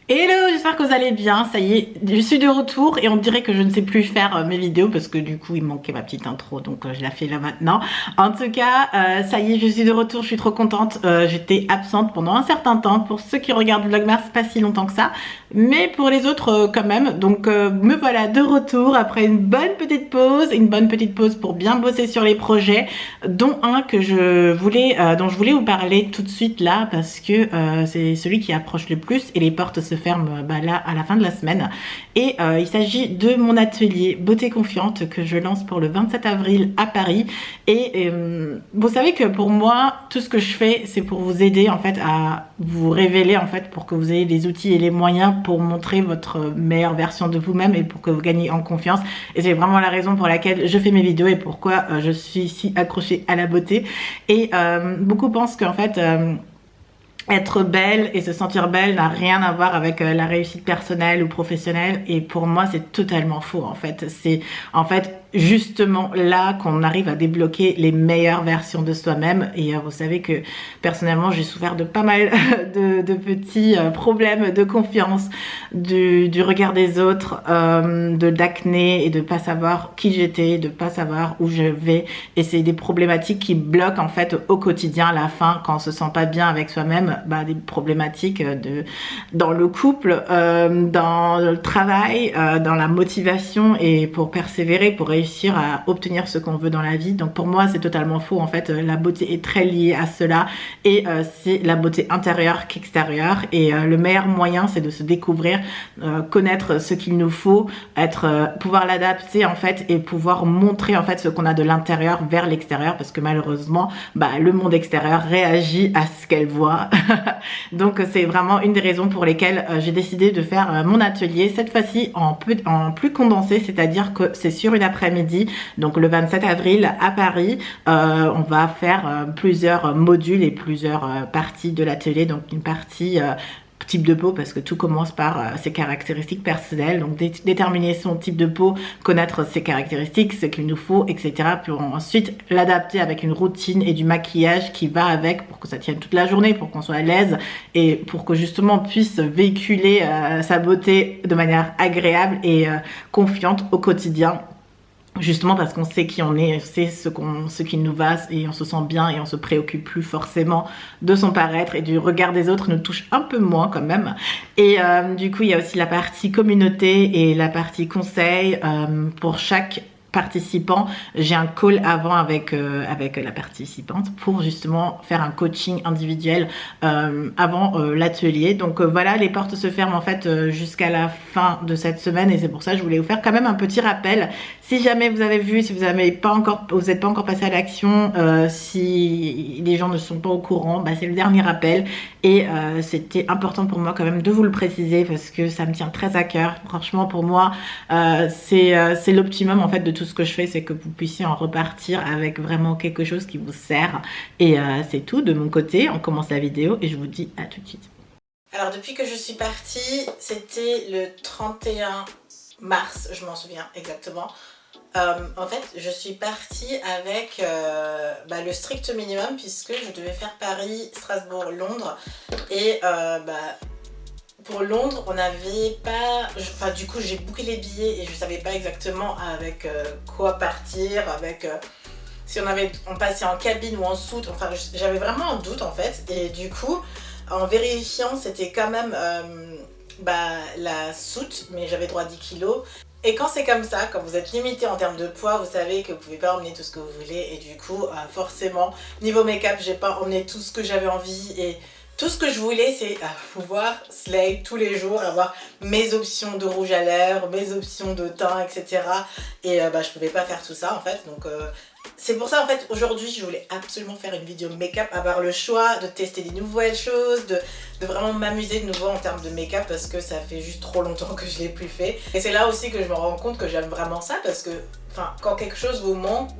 Hello, j'espère que vous allez bien. Ça y est, je suis de retour et on dirait que je ne sais plus faire mes vidéos parce que du coup il manquait ma petite intro, donc je la fais là maintenant. En tout cas, ça y est, je suis de retour, je suis trop contente. J'étais absente pendant un certain temps. Pour ceux qui regardent Vlogmas, pas si longtemps que ça, mais pour les autres quand même. Donc me voilà de retour après une bonne petite pause pour bien bosser sur les projets, dont un que dont je voulais vous parler tout de suite là parce que c'est celui qui approche le plus et les portes se ferme là à la fin de la semaine. Et il s'agit de mon atelier Beauté Confiante que je lance pour le 27 avril à Paris. Et vous savez que pour moi, tout ce que je fais, c'est pour vous aider en fait à vous révéler en fait, pour que vous ayez les outils et les moyens pour montrer votre meilleure version de vous-même et pour que vous gagnez en confiance. Et c'est vraiment la raison pour laquelle je fais mes vidéos et pourquoi je suis si accrochée à la beauté. Et beaucoup pensent qu'en fait être belle et se sentir belle n'a rien à voir avec la réussite personnelle ou professionnelle, et pour moi c'est totalement faux en fait. C'est en fait justement là qu'on arrive à débloquer les meilleures versions de soi-même. Et vous savez que personnellement j'ai souffert de pas mal de petits problèmes de confiance, du regard des autres, d'acné et de pas savoir qui j'étais, de pas savoir où je vais, et c'est des problématiques qui bloquent en fait au quotidien à la fin quand on se sent pas bien avec soi-même. Des problématiques dans le couple, dans le travail, dans la motivation, et pour persévérer, pour réussir à obtenir ce qu'on veut dans la vie. Donc pour moi c'est totalement faux en fait. La beauté est très liée à cela, et c'est la beauté intérieure qu'extérieure, et le meilleur moyen c'est de se découvrir, connaître ce qu'il nous faut, pouvoir l'adapter en fait, et pouvoir montrer en fait ce qu'on a de l'intérieur vers l'extérieur, parce que malheureusement le monde extérieur réagit à ce qu'elle voit. Donc c'est vraiment une des raisons pour lesquelles j'ai décidé de faire mon atelier cette fois-ci en plus condensé, c'est-à-dire que c'est sur une après-midi, donc le 27 avril à Paris. On va faire plusieurs modules et plusieurs parties de l'atelier. Donc une partie type de peau, parce que tout commence par ses caractéristiques personnelles, donc déterminer son type de peau, connaître ses caractéristiques, ce qu'il nous faut, etc., pour ensuite l'adapter avec une routine et du maquillage qui va avec, pour que ça tienne toute la journée, pour qu'on soit à l'aise et pour que justement on puisse véhiculer sa beauté de manière agréable et confiante au quotidien. Justement parce qu'on sait qui on est, on sait ce qui nous va, et on se sent bien et on se préoccupe plus forcément de son paraître, et du regard des autres nous touche un peu moins quand même. Et du coup il y a aussi la partie communauté et la partie conseil. Pour chaque participant, j'ai un call avant avec la participante pour justement faire un coaching individuel avant l'atelier. Donc voilà, les portes se ferment en fait jusqu'à la fin de cette semaine, et c'est pour ça que je voulais vous faire quand même un petit rappel. Si jamais vous avez vu, si vous n'êtes pas encore passé à l'action, si les gens ne sont pas au courant, c'est le dernier rappel, et c'était important pour moi quand même de vous le préciser parce que ça me tient très à cœur. Franchement pour moi c'est l'optimum en fait de tout ce que je fais, c'est que vous puissiez en repartir avec vraiment quelque chose qui vous sert. Et c'est tout de mon côté. On commence la vidéo et je vous dis à tout de suite. Alors depuis que je suis partie, c'était le 31 mars, je m'en souviens exactement. En fait je suis partie avec le strict minimum, puisque je devais faire Paris, Strasbourg, Londres, et pour Londres on n'avait pas, du coup j'ai booké les billets et je savais pas exactement avec quoi partir, avec si on passait en cabine ou en soute, enfin j'avais vraiment un doute en fait. Et du coup en vérifiant c'était quand même la soute, mais j'avais droit à 10 kilos. Et quand c'est comme ça, quand vous êtes limité en termes de poids, vous savez que vous pouvez pas emmener tout ce que vous voulez, et du coup forcément niveau make-up j'ai pas emmené tout ce que j'avais envie, et tout ce que je voulais c'est pouvoir slay tous les jours, avoir mes options de rouge à lèvres, mes options de teint, etc. Et je pouvais pas faire tout ça en fait. Donc c'est pour ça en fait aujourd'hui je voulais absolument faire une vidéo make-up, avoir le choix de tester des nouvelles choses, de vraiment m'amuser de nouveau en termes de make-up, parce que ça fait juste trop longtemps que je l'ai plus fait. Et c'est là aussi que je me rends compte que j'aime vraiment ça, parce que quand quelque chose vous manque,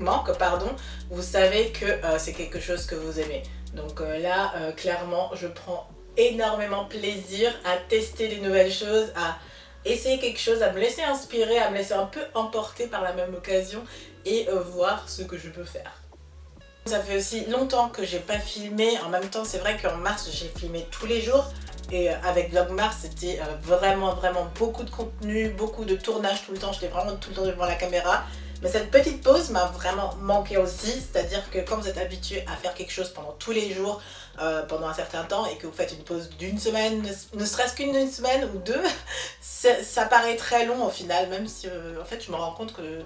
vous savez que c'est quelque chose que vous aimez. Donc là clairement je prends énormément plaisir à tester des nouvelles choses, à essayer quelque chose, à me laisser inspirer, à me laisser un peu emporter par la même occasion, et voir ce que je peux faire. Ça fait aussi longtemps que j'ai pas filmé. En même temps c'est vrai qu'en mars j'ai filmé tous les jours, Et avec Vlogmas, c'était vraiment beaucoup de contenu, beaucoup de tournage tout le temps. J'étais vraiment tout le temps devant la caméra. Mais cette petite pause m'a vraiment manqué aussi. C'est-à-dire que quand vous êtes habitué à faire quelque chose pendant tous les jours, pendant un certain temps, et que vous faites une pause d'une semaine, ne serait-ce qu'une semaine ou deux, ça paraît très long au final. Même si en fait je me rends compte que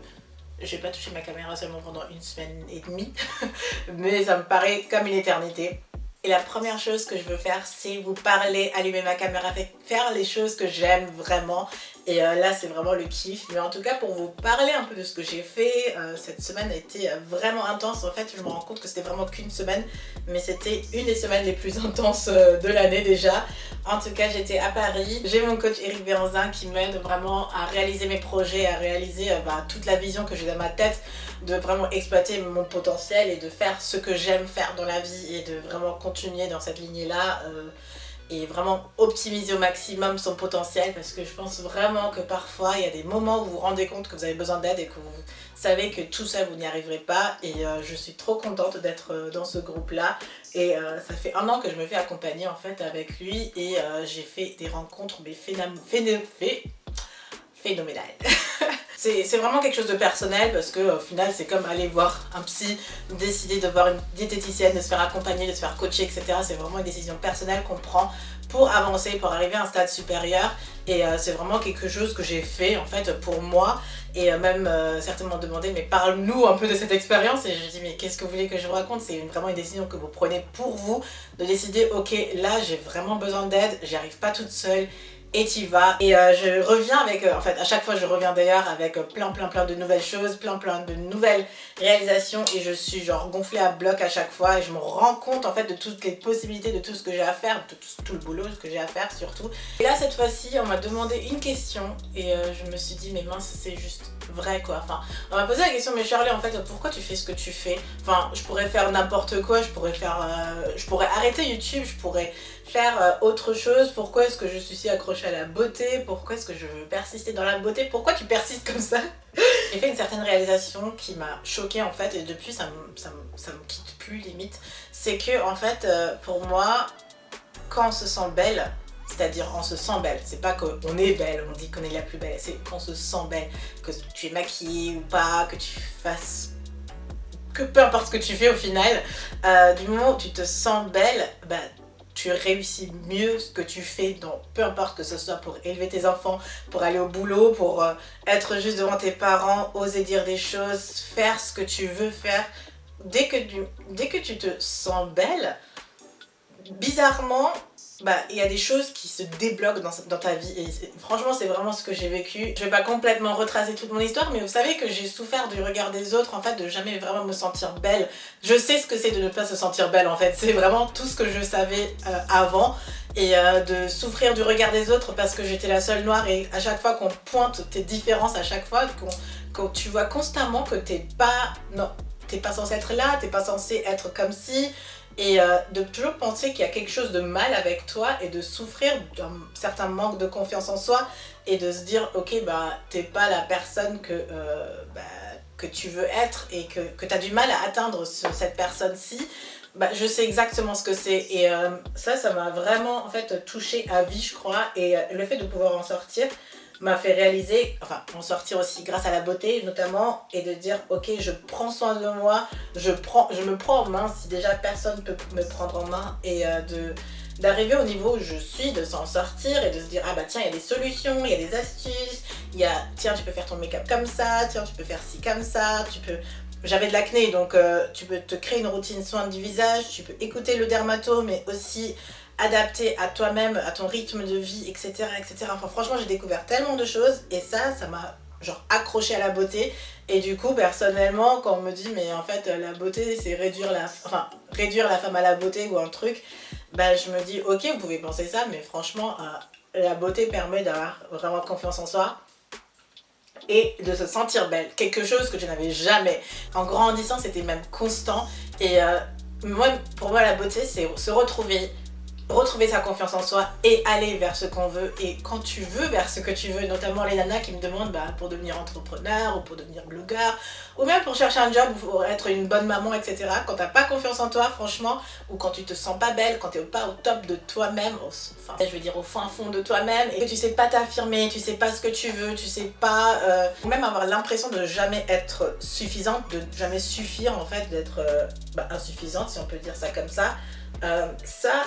j'ai pas touché ma caméra seulement pendant une semaine et demie. Mais ça me paraît comme une éternité. Et la première chose que je veux faire, c'est vous parler, allumer ma caméra, faire les choses que j'aime vraiment. Et là, c'est vraiment le kiff. Mais en tout cas, pour vous parler un peu de ce que j'ai fait, cette semaine a été vraiment intense. En fait, je me rends compte que c'était vraiment qu'une semaine, mais c'était une des semaines les plus intenses de l'année déjà. En tout cas, j'étais à Paris. J'ai mon coach Eric Béranzin qui m'aide vraiment à réaliser mes projets, à réaliser toute la vision que j'ai dans ma tête, de vraiment exploiter mon potentiel et de faire ce que j'aime faire dans la vie et de vraiment continuer dans cette lignée-là. Et vraiment optimiser au maximum son potentiel, parce que je pense vraiment que parfois il y a des moments où vous vous rendez compte que vous avez besoin d'aide et que vous savez que tout seul vous n'y arriverez pas. Et je suis trop contente d'être dans ce groupe là, et ça fait 1 an que je me fais accompagner en fait avec lui, et j'ai fait des rencontres mais phénoménales. C'est vraiment quelque chose de personnel, parce que au final c'est comme aller voir un psy, décider de voir une diététicienne, de se faire accompagner, de se faire coacher, etc. C'est vraiment une décision personnelle qu'on prend pour avancer, pour arriver à un stade supérieur. Et c'est vraiment quelque chose que j'ai fait en fait pour moi. Et même certains m'ont demandé, mais parle-nous un peu de cette expérience. Et je dis, mais qu'est-ce que vous voulez que je vous raconte? C'est vraiment une décision que vous prenez pour vous, de décider, ok, là j'ai vraiment besoin d'aide, j'y arrive pas toute seule. Et t'y vas. Et je reviens avec, en fait à chaque fois je reviens d'ailleurs avec plein de nouvelles choses, plein de nouvelles réalisations, et je suis genre gonflée à bloc à chaque fois, et je me rends compte en fait de toutes les possibilités, de tout ce que j'ai à faire, de tout le boulot que j'ai à faire surtout. Et là cette fois-ci on m'a demandé une question, et je me suis dit mais mince, c'est juste vrai quoi. Enfin, on m'a posé la question, mais Shirley en fait pourquoi tu fais ce que tu fais? Enfin, je pourrais faire n'importe quoi, je pourrais arrêter YouTube, je pourrais faire autre chose. Pourquoi est-ce que je suis si accrochée à la beauté? Pourquoi est-ce que je veux persister dans la beauté? Pourquoi tu persistes comme ça? J'ai fait une certaine réalisation qui m'a choquée en fait, et depuis ça me quitte plus limite. C'est que en fait pour moi, quand on se sent belle, c'est-à-dire on se sent belle, c'est pas qu'on est belle, on dit qu'on est la plus belle, c'est qu'on se sent belle, que tu es maquillée ou pas, que tu fasses, que peu importe ce que tu fais au final, du moment où tu te sens belle, bah tu réussis mieux ce que tu fais, donc peu importe que ce soit pour élever tes enfants, pour aller au boulot, pour être juste devant tes parents, oser dire des choses, faire ce que tu veux faire. Dès que tu te sens belle, bizarrement, il y a des choses qui se débloquent dans ta vie, et franchement c'est vraiment ce que j'ai vécu. Je vais pas complètement retracer toute mon histoire, mais vous savez que j'ai souffert du regard des autres, en fait, de jamais vraiment me sentir belle. Je sais ce que c'est de ne pas se sentir belle en fait, c'est vraiment tout ce que je savais avant, et de souffrir du regard des autres parce que j'étais la seule noire, et à chaque fois qu'on pointe tes différences, à chaque fois qu'on tu vois constamment que t'es pas censée être là, t'es pas censée être comme si. Et de toujours penser qu'il y a quelque chose de mal avec toi, et de souffrir d'un certain manque de confiance en soi, et de se dire ok t'es pas la personne que tu veux être, et que t'as du mal à atteindre cette personne-ci. Je sais exactement ce que c'est, et ça m'a vraiment en fait touchée à vie je crois, et le fait de pouvoir en sortir m'a fait réaliser, enfin en sortir aussi grâce à la beauté notamment, et de dire ok, je prends soin de moi, je me prends en main si déjà personne peut me prendre en main, et d'arriver au niveau où je suis, de s'en sortir, et de se dire ah tiens, il y a des solutions, il y a des astuces, tiens tu peux faire ton make-up comme ça, tiens tu peux faire ci comme ça, j'avais de l'acné, donc tu peux te créer une routine soin du visage, tu peux écouter le dermato, mais aussi adapté à toi-même, à ton rythme de vie, etc. etc. Enfin franchement j'ai découvert tellement de choses, et ça m'a genre accroché à la beauté. Et du coup personnellement quand on me dit mais en fait la beauté c'est réduire la femme à la beauté ou un truc, je me dis ok, vous pouvez penser ça, mais franchement la beauté permet d'avoir vraiment confiance en soi et de se sentir belle, quelque chose que je n'avais jamais. En grandissant c'était même constant, et pour moi la beauté c'est se retrouver retrouver sa confiance en soi et aller vers ce qu'on veut. Et quand tu veux vers ce que tu veux, notamment les nanas qui me demandent pour devenir entrepreneur ou pour devenir blogueur ou même pour chercher un job ou pour être une bonne maman, etc. Quand t'as pas confiance en toi, franchement, ou quand tu te sens pas belle, quand t'es pas au top de toi-même, enfin je veux dire au fin fond de toi-même, et que tu sais pas t'affirmer, tu sais pas ce que tu veux, tu sais pas, ou même avoir l'impression de jamais être suffisante, de jamais suffire en fait, d'être insuffisante si on peut dire ça comme ça. Ça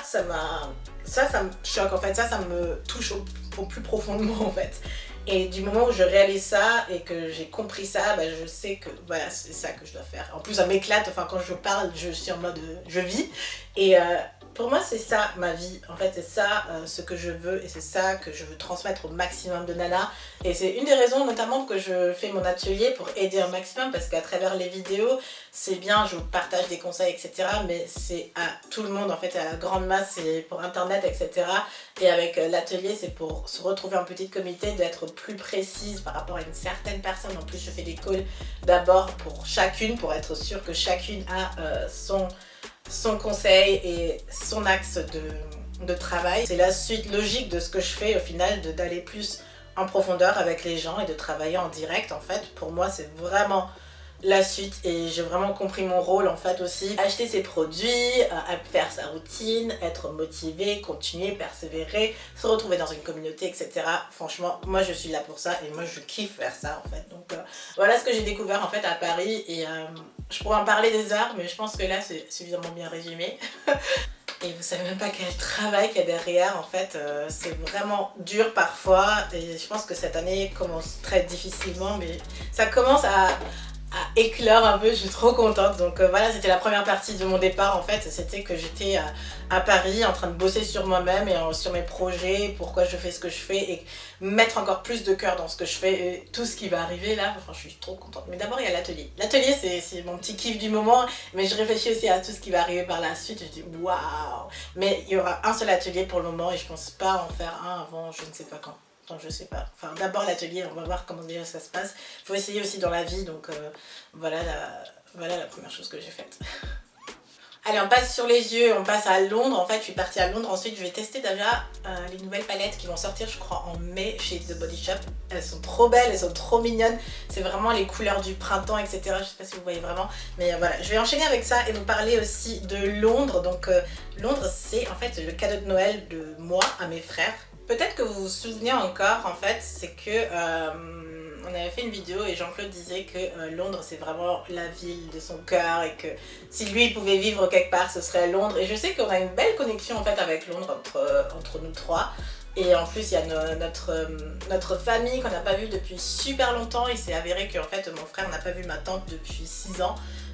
me choque en fait, ça me touche au plus profond de moi en fait. Et du moment où je réalise ça et que j'ai compris ça, je sais que voilà, c'est ça que je dois faire. En plus, ça m'éclate, enfin quand je parle, je suis en mode je vis. Et pour moi, c'est ça ma vie. En fait, c'est ça ce que je veux et c'est ça que je veux transmettre au maximum de nanas. Et c'est une des raisons notamment que je fais mon atelier pour aider un maximum parce qu'à travers les vidéos, c'est bien, je vous partage des conseils, etc. Mais c'est à tout le monde, en fait, à la grande masse, c'est pour internet, etc. Et avec l'atelier, c'est pour se retrouver en petit comité, d'être plus précise par rapport à une certaine personne. En plus, je fais des calls d'abord pour chacune, pour être sûre que chacune a son conseil et son axe de travail. C'est la suite logique de ce que je fais au final, d'aller plus en profondeur avec les gens et de travailler en direct. En fait, pour moi, c'est vraiment la suite et j'ai vraiment compris mon rôle en fait aussi. Acheter ses produits, faire sa routine, être motivé, continuer, persévérer, se retrouver dans une communauté, etc. Franchement, moi je suis là pour ça et moi je kiffe faire ça en fait. Donc voilà ce que j'ai découvert en fait à Paris et je pourrais en parler des heures mais je pense que là c'est suffisamment bien résumé. Et vous savez même pas quel travail qu'il y a derrière, en fait, c'est vraiment dur parfois et je pense que cette année commence très difficilement mais ça commence à éclore un peu, je suis trop contente. Donc voilà, c'était la première partie de mon départ en fait, c'était que j'étais à Paris en train de bosser sur moi-même et sur mes projets, pourquoi je fais ce que je fais et mettre encore plus de cœur dans ce que je fais et tout ce qui va arriver là, enfin je suis trop contente. Mais d'abord il y a l'atelier. L'atelier c'est mon petit kiff du moment, mais je réfléchis aussi à tout ce qui va arriver par la suite, je dis waouh. Mais il y aura un seul atelier pour le moment et je pense pas en faire un avant je ne sais pas quand. Je sais pas. Enfin, d'abord l'atelier, on va voir comment déjà ça se passe. Il faut essayer aussi dans la vie, donc voilà la première chose que j'ai faite. Allez, on passe sur les yeux, on passe à Londres. En fait, je suis partie à Londres. Ensuite, je vais tester déjà les nouvelles palettes qui vont sortir, je crois, en mai chez The Body Shop. Elles sont trop belles, elles sont trop mignonnes. C'est vraiment les couleurs du printemps, etc. Je sais pas si vous voyez vraiment. Mais voilà, je vais enchaîner avec ça et vous parler aussi de Londres. Donc, Londres, c'est en fait le cadeau de Noël de moi à mes frères. Peut-être que vous vous souvenez encore, en fait, c'est que on avait fait une vidéo et Jean-Claude disait que Londres c'est vraiment la ville de son cœur et que si lui il pouvait vivre quelque part ce serait Londres. Et je sais qu'on a une belle connexion en fait avec Londres entre nous trois. Et en plus il y a notre famille qu'on n'a pas vue depuis super longtemps. Il s'est avéré qu'en fait mon frère n'a pas vu ma tante depuis 6 ans.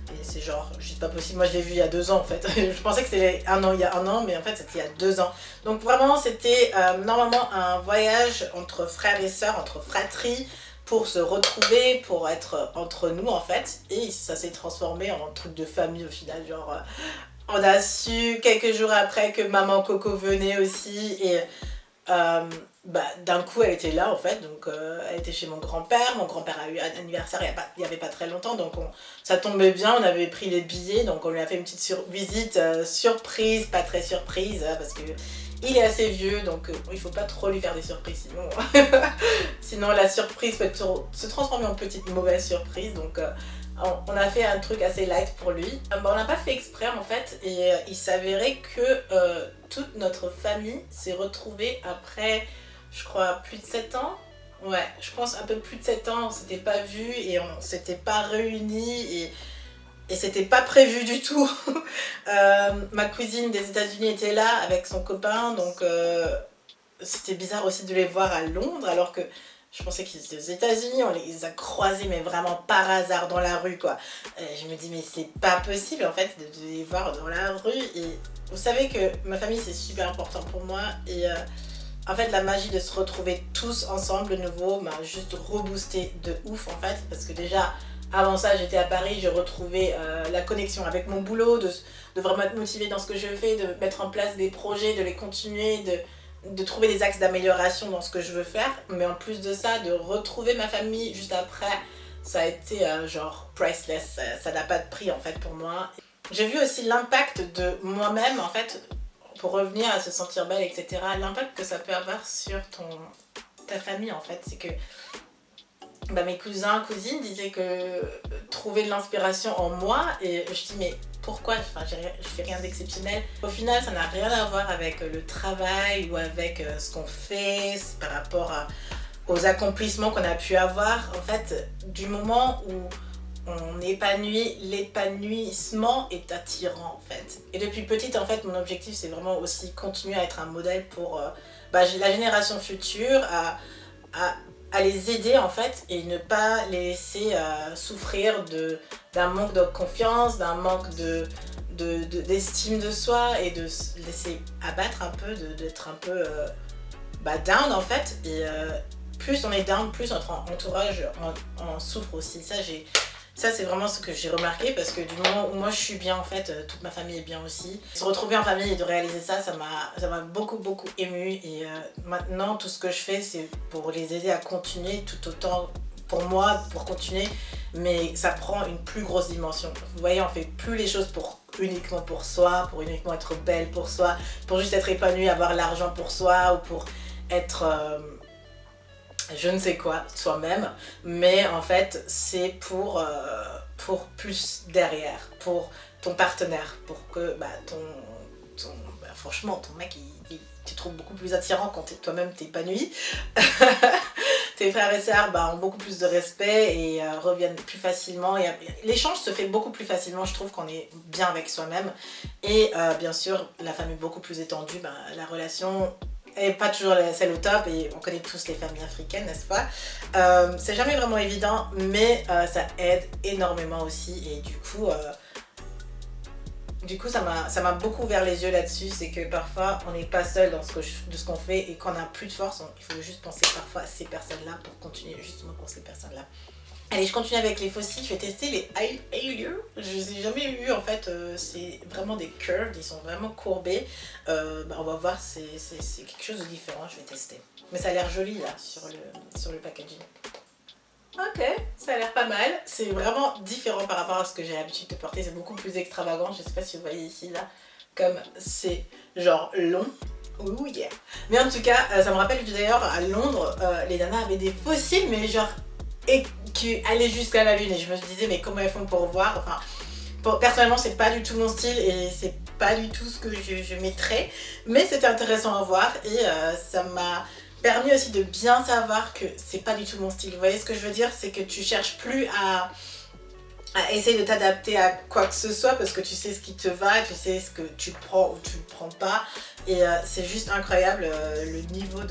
Et c'est genre, juste pas possible, moi je l'ai vu il y a 2 ans en fait. Je pensais que c'était il y a un an, mais en fait c'était il y a 2 ans. Donc vraiment c'était normalement un voyage entre frères et sœurs, entre fratries, pour se retrouver, pour être entre nous en fait. Et ça s'est transformé en truc de famille au final, genre on a su quelques jours après que maman Coco venait aussi et d'un coup elle était là en fait, donc elle était chez mon grand-père a eu un anniversaire il y avait pas très longtemps, donc ça tombait bien, on avait pris les billets, donc on lui a fait une petite visite surprise, pas très surprise, parce que il est assez vieux, donc il faut pas trop lui faire des surprises, sinon la surprise peut se transformer en petite mauvaise surprise, donc on a fait un truc assez light pour lui. On n'a pas fait exprès en fait et il s'avérait que toute notre famille s'est retrouvée après, je crois, plus de 7 ans. Ouais, je pense un peu plus de 7 ans, on s'était pas vus et on s'était pas réunis et c'était pas prévu du tout. Ma cousine des États-Unis était là avec son copain, donc c'était bizarre aussi de les voir à Londres alors que je pensais qu'ils étaient aux États-Unis, on les a croisés mais vraiment par hasard dans la rue quoi. Je me dis mais c'est pas possible en fait de les voir dans la rue et vous savez que ma famille c'est super important pour moi et en fait la magie de se retrouver tous ensemble de nouveau m'a juste reboosté de ouf en fait parce que déjà avant ça j'étais à Paris, je retrouvais la connexion avec mon boulot, de vraiment être motivée dans ce que je fais, de mettre en place des projets, de les continuer, de trouver des axes d'amélioration dans ce que je veux faire, mais en plus de ça, de retrouver ma famille juste après, ça a été genre priceless, ça n'a pas de prix en fait pour moi. J'ai vu aussi l'impact de moi-même en fait, pour revenir à se sentir belle, etc., l'impact que ça peut avoir sur ta famille en fait, c'est que mes cousins, cousines disaient que trouver de l'inspiration en moi, et je dis mais pourquoi, je fais rien d'exceptionnel. Au final ça n'a rien à voir avec le travail ou avec ce qu'on fait, par rapport aux accomplissements qu'on a pu avoir. En fait, du moment où on épanouit, l'épanouissement est attirant en fait. Et depuis petite en fait, mon objectif c'est vraiment aussi continuer à être un modèle pour la génération future, à les aider en fait, et ne pas les laisser souffrir d'un manque de confiance, d'un manque d'estime de soi, et de se laisser abattre un peu, d'être un peu down en fait. Et plus on est down, plus notre entourage en souffre aussi. Ça c'est vraiment ce que j'ai remarqué, parce que du moment où moi je suis bien en fait, toute ma famille est bien aussi. Se retrouver en famille et de réaliser ça, ça m'a beaucoup émue, et maintenant tout ce que je fais c'est pour les aider à continuer, tout autant pour moi, pour continuer, mais ça prend une plus grosse dimension. Vous voyez, on fait plus les choses uniquement pour soi, pour uniquement être belle pour soi, pour juste être épanouie, avoir l'argent pour soi, ou pour être je ne sais quoi, soi-même, mais en fait c'est pour plus derrière, pour ton partenaire, pour que franchement ton mec il te trouve beaucoup plus attirant quand toi-même t'es épanoui. Tes frères et sœurs ont beaucoup plus de respect et reviennent plus facilement, et l'échange se fait beaucoup plus facilement, je trouve, qu'on est bien avec soi-même. Et bien sûr la famille beaucoup plus étendue, la relation et pas toujours celle au top, et on connaît tous les familles africaines, n'est-ce pas? C'est jamais vraiment évident, mais ça aide énormément aussi, et du coup ça m'a beaucoup ouvert les yeux là-dessus. C'est que parfois on n'est pas seul dans ce qu'on fait, et qu'on n'a plus de force, il faut juste penser parfois à ces personnes-là pour continuer, justement pour ces personnes-là. Allez, je continue avec les fossiles, je vais tester les eyeliner. Je les ai jamais eu en fait, c'est vraiment des curves, ils sont vraiment courbés. On va voir, c'est quelque chose de différent, je vais tester. Mais ça a l'air joli là, sur le packaging. Ok, ça a l'air pas mal. C'est vraiment différent par rapport à ce que j'ai l'habitude de porter, c'est beaucoup plus extravagant. Je sais pas si vous voyez ici là, comme c'est genre long. Ouh yeah. Mais en tout cas, ça me rappelle d'ailleurs à Londres, les nanas avaient des fossiles, mais genre et qui allaient jusqu'à la lune, et je me disais mais comment elles font pour voir, personnellement c'est pas du tout mon style, et c'est pas du tout ce que je mettrais, mais c'était intéressant à voir, et ça m'a permis aussi de bien savoir que c'est pas du tout mon style. Vous voyez ce que je veux dire, c'est que tu cherches plus à essayer de t'adapter à quoi que ce soit, parce que tu sais ce qui te va, tu sais ce que tu prends ou tu ne prends pas, et c'est juste incroyable le niveau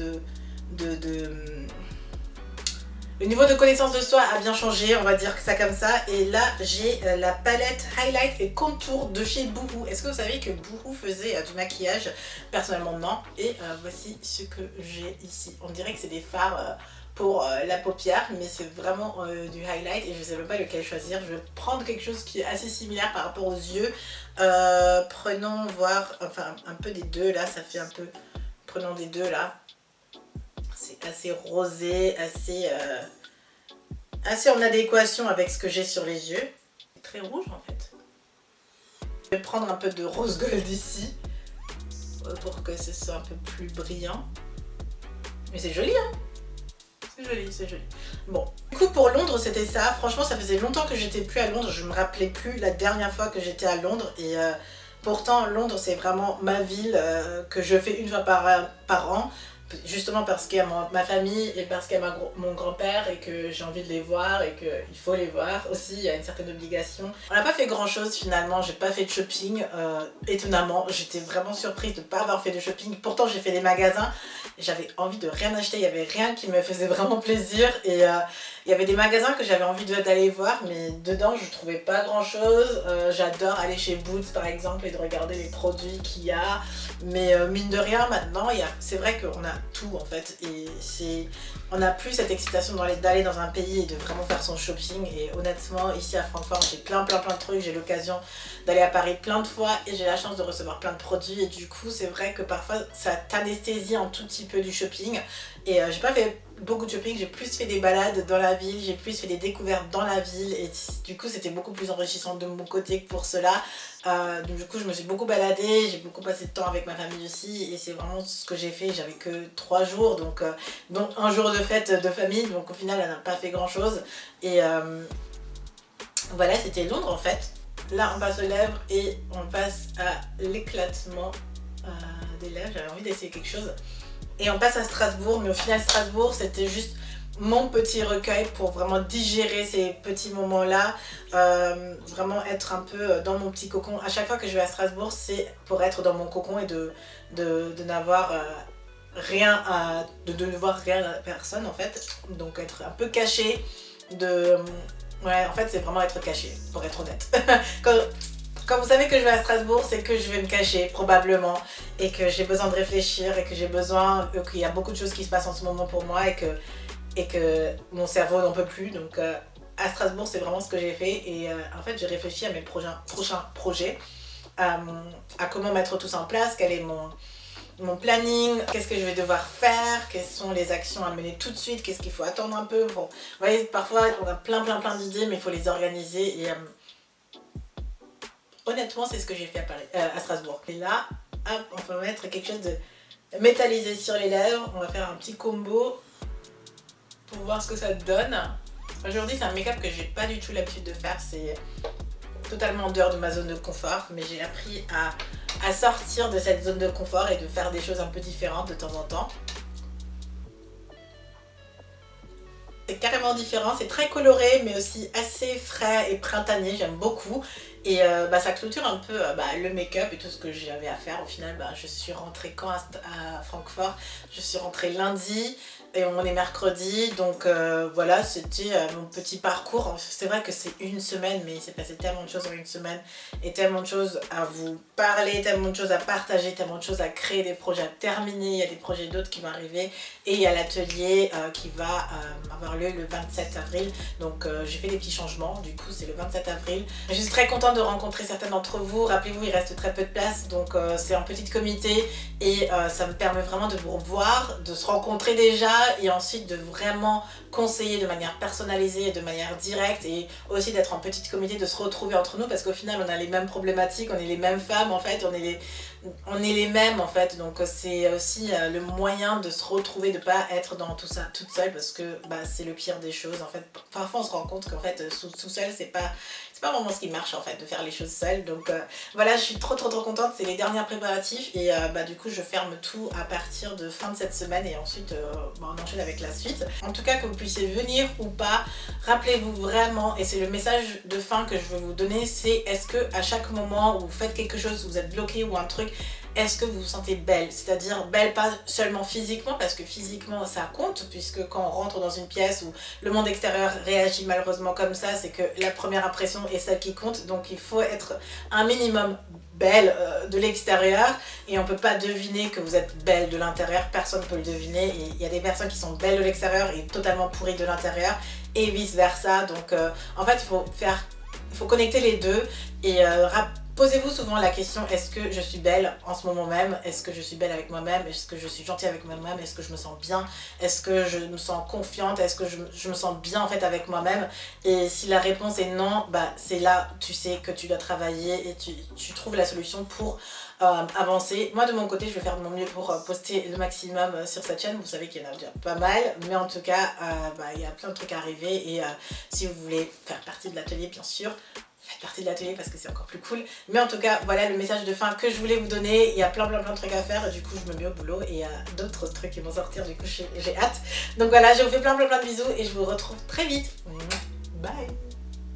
le niveau de connaissance de soi a bien changé, on va dire ça comme ça. Et là j'ai la palette Highlight et Contour de chez Boohoo. Est-ce que vous savez que Boohoo faisait du maquillage? Personnellement non. Et voici ce que j'ai ici. On dirait que c'est des fards pour la paupière, mais c'est vraiment du highlight, et je ne sais même pas lequel choisir. Je vais prendre quelque chose qui est assez similaire par rapport aux yeux. Prenons voir, enfin un peu des deux là, ça fait un peu... Prenons des deux là. C'est assez rosé, assez en adéquation avec ce que j'ai sur les yeux. C'est très rouge en fait. Je vais prendre un peu de rose gold ici pour que ce soit un peu plus brillant. Mais c'est joli hein. C'est joli, c'est joli. Bon, du coup pour Londres c'était ça. Franchement ça faisait longtemps que j'étais plus à Londres. Je me rappelais plus la dernière fois que j'étais à Londres, et pourtant Londres c'est vraiment ma ville que je fais une fois par an. Justement parce qu'il y a ma famille, et parce qu'il y a mon grand-père, et que j'ai envie de les voir, et qu'il faut les voir aussi, il y a une certaine obligation. On n'a pas fait grand chose finalement, j'ai pas fait de shopping, étonnamment, j'étais vraiment surprise de ne pas avoir fait de shopping. Pourtant j'ai fait des magasins, j'avais envie de rien acheter, il n'y avait rien qui me faisait vraiment plaisir, et il y avait des magasins que j'avais envie d'aller voir, mais dedans je trouvais pas grand chose. J'adore aller chez Boots par exemple et de regarder les produits qu'il y a, mais mine de rien maintenant c'est vrai qu'on a tout en fait, et on n'a plus cette excitation d'aller dans un pays et de vraiment faire son shopping. Et honnêtement ici à Francfort j'ai plein de trucs, j'ai l'occasion d'aller à Paris plein de fois, et j'ai la chance de recevoir plein de produits, et du coup c'est vrai que parfois ça t'anesthésie un tout petit peu du shopping, et j'ai pas fait beaucoup de shopping, j'ai plus fait des balades dans la ville, j'ai plus fait des découvertes dans la ville et du coup c'était beaucoup plus enrichissant de mon côté que pour cela. Donc du coup je me suis beaucoup baladée, j'ai beaucoup passé de temps avec ma famille aussi et c'est vraiment ce que j'ai fait. J'avais que 3 jours donc un jour de fête de famille, donc au final elle n'a pas fait grand chose et voilà, c'était Londres en fait. Là on passe aux lèvres et on passe à l'éclatement des lèvres. J'avais envie d'essayer quelque chose. Et on passe à Strasbourg, mais au final Strasbourg c'était juste mon petit recueil pour vraiment digérer ces petits moments-là, vraiment être un peu dans mon petit cocon. À chaque fois que je vais à Strasbourg, c'est pour être dans mon cocon et de n'avoir rien de ne voir rien à personne en fait. Donc être un peu caché, ouais, en fait c'est vraiment être caché, pour être honnête. Quand vous savez que je vais à Strasbourg, c'est que je vais me cacher, probablement, et que j'ai besoin de réfléchir, et que j'ai besoin, qu'il y a beaucoup de choses qui se passent en ce moment pour moi, et que mon cerveau n'en peut plus. Donc à Strasbourg, c'est vraiment ce que j'ai fait, et en fait, j'ai réfléchi à mes prochains projets, à comment mettre tout ça en place, quel est mon planning, qu'est-ce que je vais devoir faire, quelles sont les actions à mener tout de suite, qu'est-ce qu'il faut attendre un peu. Bon, vous voyez, parfois, on a plein d'idées, mais il faut les organiser, et honnêtement, c'est ce que j'ai fait à Strasbourg. Et là, hop, on va mettre quelque chose de métallisé sur les lèvres. On va faire un petit combo pour voir ce que ça donne. Aujourd'hui, c'est un make-up que j'ai pas du tout l'habitude de faire. C'est totalement en dehors de ma zone de confort. Mais j'ai appris à sortir de cette zone de confort et de faire des choses un peu différentes de temps en temps. C'est carrément différent, c'est très coloré mais aussi assez frais et printanier, j'aime beaucoup. Et ça clôture un peu le make-up et tout ce que j'avais à faire. Au final, je suis rentrée quand à Francfort? Je suis rentrée lundi et on est mercredi. Donc voilà, c'était mon petit parcours. C'est vrai que c'est une semaine, mais il s'est passé tellement de choses en une semaine et tellement de choses à vous parler, tellement de choses à partager, tellement de choses à créer, des projets à terminer. Il y a des projets d'autres qui vont arriver et il y a l'atelier qui va avoir lieu le 27 avril. Donc j'ai fait des petits changements, du coup c'est le 27 avril. Je suis très contente de rencontrer certains d'entre vous. Rappelez-vous, il reste très peu de place, donc c'est un petit comité et ça me permet vraiment de vous revoir, de se rencontrer déjà et ensuite de vraiment conseiller de manière personnalisée et de manière directe et aussi d'être en petit comité, de se retrouver entre nous parce qu'au final on a les mêmes problématiques, on est les mêmes femmes en fait, on est les mêmes en fait, donc c'est aussi le moyen de se retrouver, de pas être dans tout ça toute seule parce que c'est le pire des choses en fait. Parfois on se rend compte qu'en fait tout seul c'est pas vraiment ce qui marche en fait, de faire les choses seule. Donc voilà, je suis trop contente, c'est les derniers préparatifs et du coup je ferme tout à partir de fin de cette semaine et ensuite on enchaîne avec la suite. En tout cas, que vous puissiez venir ou pas, rappelez-vous vraiment, et c'est le message de fin que je veux vous donner, c'est est-ce que à chaque moment où vous faites quelque chose, vous êtes bloqué ou un truc, est-ce que vous vous sentez belle? C'est-à-dire belle pas seulement physiquement, parce que physiquement ça compte, puisque quand on rentre dans une pièce où le monde extérieur réagit malheureusement comme ça, c'est que la première impression est celle qui compte, donc il faut être un minimum belle de l'extérieur et on peut pas deviner que vous êtes belle de l'intérieur, personne ne peut le deviner et il y a des personnes qui sont belles de l'extérieur et totalement pourries de l'intérieur et vice versa. Donc en fait il faut connecter les deux et posez-vous souvent la question, est-ce que je suis belle en ce moment même? Est-ce que je suis belle avec moi-même? Est-ce que je suis gentille avec moi-même? Est-ce que je me sens bien? Est-ce que je me sens confiante? Est-ce que je me sens bien en fait avec moi-même? Et si la réponse est non, c'est là tu sais que tu dois travailler et tu trouves la solution pour avancer. Moi de mon côté, je vais faire de mon mieux pour poster le maximum sur cette chaîne. Vous savez qu'il y en a déjà pas mal, mais en tout cas, il y a plein de trucs à arriver et si vous voulez faire partie de l'atelier, bien sûr, faites partie de l'atelier parce que c'est encore plus cool. Mais en tout cas, voilà le message de fin que je voulais vous donner. Il y a plein de trucs à faire. Du coup, je me mets au boulot et il y a d'autres trucs qui vont sortir. Du coup, j'ai hâte. Donc voilà, je vous fais plein de bisous et je vous retrouve très vite. Bye!